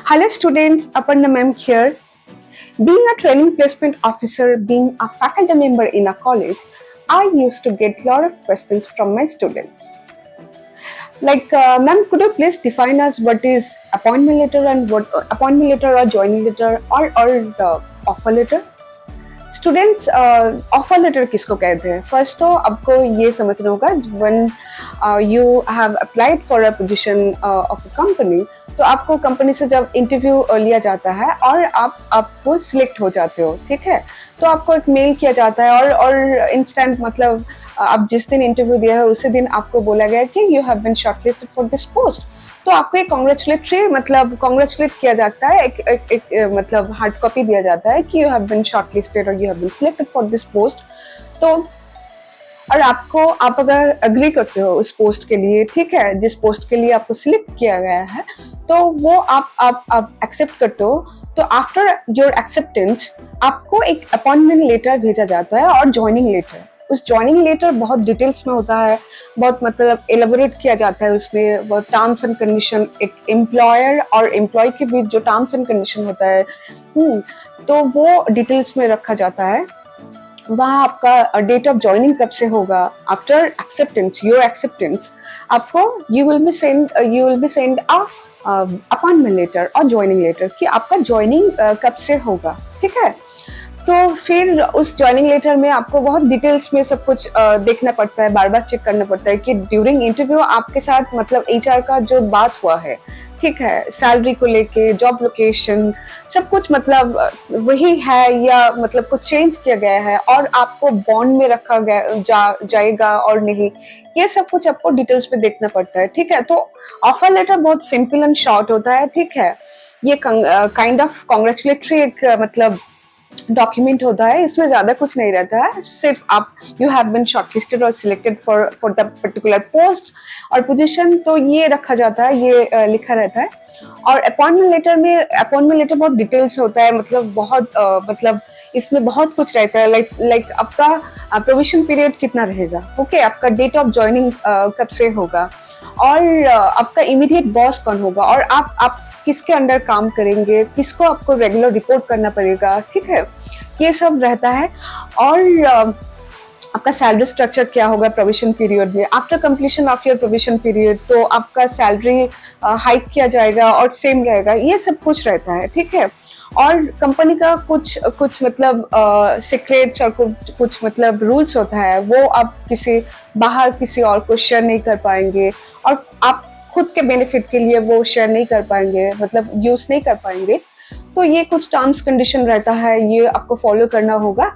Hello students, Aparna ma'am here. Being a training placement officer, being a faculty member in a college, I used to get a lot of questions from my students. Ma'am, could you please define us what is appointment letter and what appointment letter or joining letter or offer letter? Students offer letter किसको कहते हैं? First तो आपको ये समझना होगा when you have applied for a position of a company, तो आपको कंपनी से जब इंटरव्यू लिया जाता है और आपको सिलेक्ट हो जाते हो, ठीक है, तो आपको एक मेल किया जाता है और इंस्टेंट मतलब आप जिस दिन इंटरव्यू दिया है उसी दिन आपको बोला गया कि you have been shortlisted for this post. तो आपको एक कॉन्ग्रेचुलेट किया जाता है, एक मतलब हार्ड कॉपी दिया जाता है कि यू हैव बीन शॉर्टलिस्टेड और you have been selected for this post. तो और आप अगर अग्री करते हो उस पोस्ट के लिए, ठीक है, जिस पोस्ट के लिए आपको सिलेक्ट किया गया है, तो वो आप एक्सेप्ट करते हो। तो आफ्टर योर एक्सेप्टेंस आपको एक अपॉइंटमेंट लेटर भेजा जाता है और ज्वाइनिंग लेटर। उस ज्वाइनिंग लेटर बहुत डिटेल्स में होता है, बहुत मतलब एलेबोरेट किया जाता है उसमें, वो टर्म्स एंड कंडीशन, एक एम्प्लॉयर और एम्प्लॉय के बीच जो टर्म्स एंड कंडीशन होता है, तो वो डिटेल्स में रखा जाता है। वहाँ आपका डेट ऑफ ज्वाइनिंग कब से होगा, आफ्टर एक्सेप्टेंस, योर एक्सेप्टेंस, आपको you will be send a appointment letter और ज्वाइनिंग लेटर कि आपका ज्वाइनिंग कब से होगा, ठीक है। तो फिर उस ज्वाइनिंग लेटर में आपको बहुत डिटेल्स में सब कुछ देखना पड़ता है, बार बार चेक करना पड़ता है कि ड्यूरिंग इंटरव्यू आपके साथ मतलब एचआर का जो बात हुआ है, ठीक है, सैलरी को लेके, जॉब लोकेशन, सब कुछ मतलब वही है या मतलब कुछ चेंज किया गया है और आपको बॉन्ड में रखा गया जाएगा और नहीं, ये सब कुछ आपको डिटेल्स में देखना पड़ता है, ठीक है। तो ऑफर लेटर बहुत सिंपल एंड शॉर्ट होता है, ठीक है। ये काइंड ऑफ कॉन्ग्रेचुलेटरी एक मतलब डॉक्यूमेंट होता है, इसमें ज्यादा कुछ नहीं रहता है, सिर्फ आप यू हैव बीन शॉर्टलिस्टेड और selected for the particular post और पोजीशन, तो ये रखा जाता है, ये लिखा रहता है। और अपॉइंटमेंट लेटर बहुत डिटेल्स होता है, मतलब बहुत मतलब इसमें बहुत कुछ रहता है, लाइक आपका प्रोविजन पीरियड कितना रहेगा, ओके, आपका डेट ऑफ ज्वाइनिंग कब से होगा और आपका इमीडिएट बॉस कौन होगा और आप किसके अंडर काम करेंगे, किसको आपको रेगुलर रिपोर्ट करना पड़ेगा, ठीक है, ये सब रहता है। और आपका सैलरी स्ट्रक्चर क्या होगा प्रोविजन पीरियड में, after completion of your provision period तो आपका सैलरी हाइक किया जाएगा और सेम रहेगा, ये सब कुछ रहता है, ठीक है। और कंपनी का कुछ मतलब सीक्रेट्स और कुछ मतलब रूल्स होता है, वो आप बाहर किसी और को शेयर नहीं कर पाएंगे और आप खुद के बेनिफिट के लिए वो शेयर नहीं कर पाएंगे, मतलब यूज नहीं कर पाएंगे। तो ये कुछ टर्म्स कंडीशन रहता है, ये आपको फॉलो करना होगा।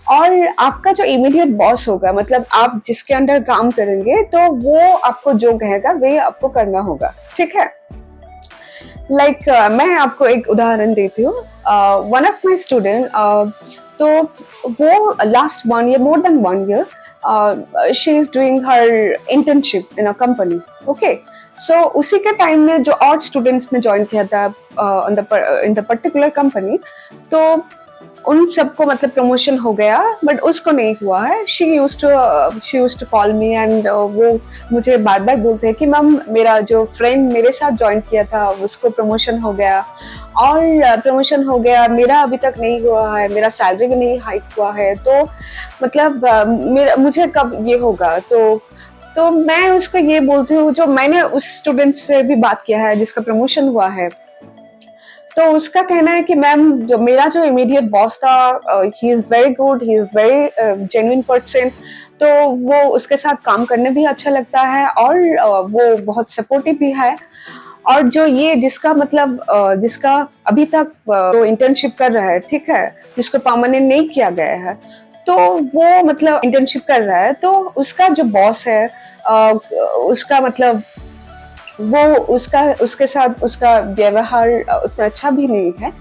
और आपका जो इमीडिएट बॉस होगा, मतलब आप जिसके अंडर काम करेंगे, तो वो आपको जो कहेगा वे आपको करना होगा, ठीक है। मैं आपको एक उदाहरण देती हूँ। वन ऑफ माई स्टूडेंट, तो वो last 1 year, more than 1 year, she is doing her internship in a company, okay. So उसी के टाइम में जो और स्टूडेंट्स ने ज्वाइन किया था इन द पर्टिकुलर कंपनी, तो उन सबको मतलब प्रमोशन हो गया, बट उसको नहीं हुआ है। She used to call me and वो मुझे बार बार बोलते हैं कि मैम, मेरा जो फ्रेंड मेरे साथ ज्वाइन किया था उसको प्रमोशन हो गया और प्रमोशन हो गया, मेरा अभी तक नहीं हुआ है, मेरा सैलरी भी नहीं हाइक हुआ है, तो मतलब मुझे कब ये होगा। तो मैं उसको ये बोलती हूँ, जो मैंने उस स्टूडेंट से भी बात किया है जिसका प्रमोशन हुआ है, तो उसका कहना है कि मैम, जो मेरा जो इमीडिएट बॉस था, he is very good, he is very genuine person, तो वो उसके साथ काम करने भी अच्छा लगता है और वो बहुत सपोर्टिव भी है। और जो ये जिसका मतलब जिसका अभी तक वो इंटर्नशिप कर रहा है, ठीक है, जिसको परमानेंट नहीं किया गया है, तो वो मतलब इंटर्नशिप कर रहा है, तो उसका जो बॉस है, उसका मतलब वो उसके साथ उसका व्यवहार उतना अच्छा भी नहीं है।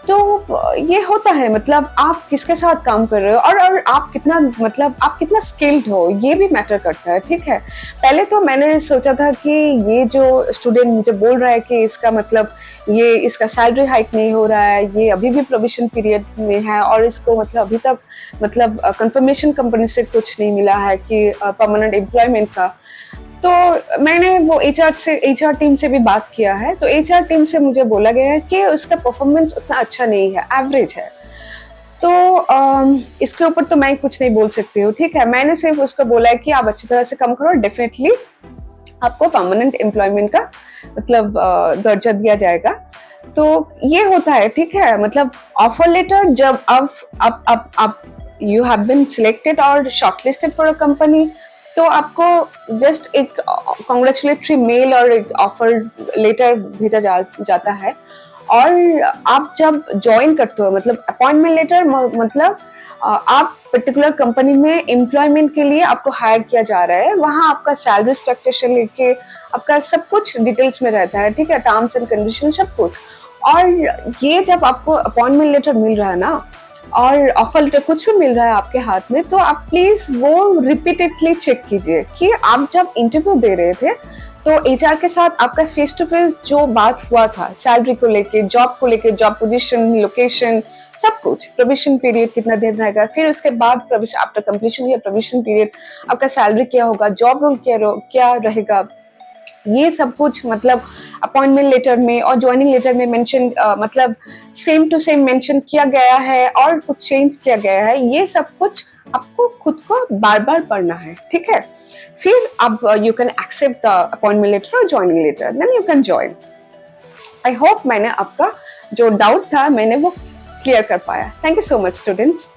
तो ये होता है, मतलब आप किसके साथ काम कर रहे हो और आप कितना स्किल्ड हो, ये भी मैटर करता है, ठीक है। पहले तो मैंने सोचा था कि ये जो स्टूडेंट मुझे बोल रहा है कि इसका सैलरी हाइक नहीं हो रहा है, ये अभी भी प्रोविजन पीरियड में है और इसको मतलब अभी तक मतलब कंफर्मेशन कंपनी से कुछ नहीं मिला है कि परमानेंट एम्प्लॉयमेंट का, तो मैंने वो एचआर टीम से भी बात किया है, तो एचआर टीम से मुझे बोला गया है कि उसका परफॉर्मेंस उतना अच्छा नहीं है, एवरेज है। तो इसके ऊपर तो मैं कुछ नहीं बोल सकती हूँ, ठीक है। मैंने सिर्फ उसको बोला है कि आप अच्छी तरह से काम करो, डेफिनेटली आपको परमानेंट एम्प्लॉयमेंट का मतलब दर्जा दिया जाएगा। तो ये होता है, ठीक है। मतलब ऑफर लेटर जब अब यू हैव बीन सिलेक्टेड और शॉर्टलिस्टेड फॉर अ कंपनी, तो आपको जस्ट एक कॉन्ग्रेचुलेटरी मेल और एक ऑफर लेटर भेजा जाता है। और आप जब ज्वाइन करते हो, मतलब अपॉइंटमेंट लेटर मतलब आप पर्टिकुलर कंपनी में एम्प्लॉयमेंट के लिए आपको हायर किया जा रहा है, वहाँ आपका सैलरी स्ट्रक्चर से लेके आपका सब कुछ डिटेल्स में रहता है, ठीक है, टर्म्स एंड कंडीशन सब कुछ। और ये जब आपको अपॉइंटमेंट लेटर मिल रहा है ना, और ऑफर लेटर कुछ भी मिल रहा है आपके हाथ में, तो आप प्लीज वो रिपीटेडली चेक कीजिए कि आप जब इंटरव्यू दे रहे थे तो एचआर के साथ आपका फेस टू फेस जो बात हुआ था सैलरी को लेके, जॉब पोजीशन, लोकेशन, सब कुछ, प्रोविजन पीरियड कितना दिन रहेगा, फिर उसके बाद आफ्टर कंप्लीशन या प्रोविजन पीरियड आपका सैलरी क्या होगा, जॉब रोल क्या रहेगा, ये सब कुछ मतलब अपॉइंटमेंट लेटर में और ज्वाइनिंग लेटर में मेंशन मतलब सेम टू सेम मेंशन किया गया है और कुछ चेंज किया गया है। ये सब कुछ आपको खुद को बार बार पढ़ना है, ठीक है। फिर अब you can accept the appointment letter और joining letter, then you can join. I hope मैंने आपका जो डाउट था मैंने वो क्लियर कर पाया। Thank you so much students.